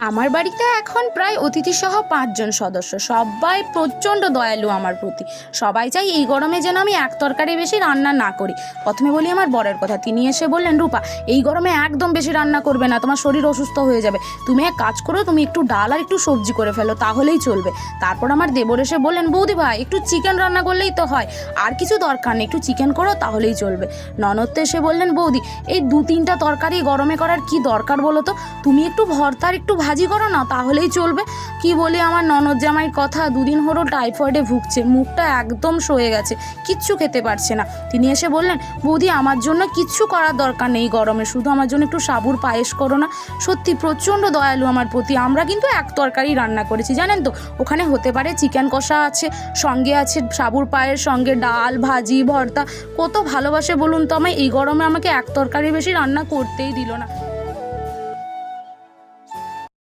আমার বাড়িতে এখন প্রায় অতিথিসহ ৫ জন সদস্য। সবাই প্রচণ্ড দয়ালু আমার প্রতি। সবাই চাই এই গরমে যেন আমি এক তরকারি বেশি রান্না না করি। প্রথমে বলি আমার বরের কথা। তিনি এসে বললেন, রূপা, এই গরমে একদম বেশি রান্না করবে না, তোমার শরীর অসুস্থ হয়ে যাবে। তুমি এক কাজ করো, তুমি একটু ডাল আর একটু সবজি করে ফেলো, তাহলেই চলবে। তারপর আমার দেবর এসে বললেন, বৌদি ভাই, একটু চিকেন রান্না করলেই তো হয়, আর কিছু দরকার নেই, একটু চিকেন করো তাহলেই চলবে। ননদ তো এসে বললেন, বৌদি, এই ২-৩টা তরকারি গরমে করার কি দরকার বলো তো, তুমি একটু ভর্তা আর একটু ভাজি করো না, তাহলেই চলবে। কি বলি, আমার ননদ জামাইয়ের কথা, ২ দিন হলো টাইফয়েডে ভুগছে, মুখটা একদম সয়ে গেছে, কিচ্ছু খেতে পারছে না। তিনি এসে বললেন, বৌদি, আমার জন্য কিচ্ছু করার দরকার নেই গরমে, শুধু আমার জন্য একটু সাবুর পায়েস করো না। সত্যি প্রচণ্ড দয়ালু আমার প্রতি। আমরা কিন্তু এক তরকারি রান্না করেছি, জানেন তো। ওখানে হতে পারে চিকেন কষা আছে, সঙ্গে আছে সাবুর পায়েস, সঙ্গে ডাল, ভাজি, ভর্তা। কত ভালোবাসে বলুন তো আমায়। এই গরমে আমাকে এক তরকারি বেশি রান্না করতেই দিল না।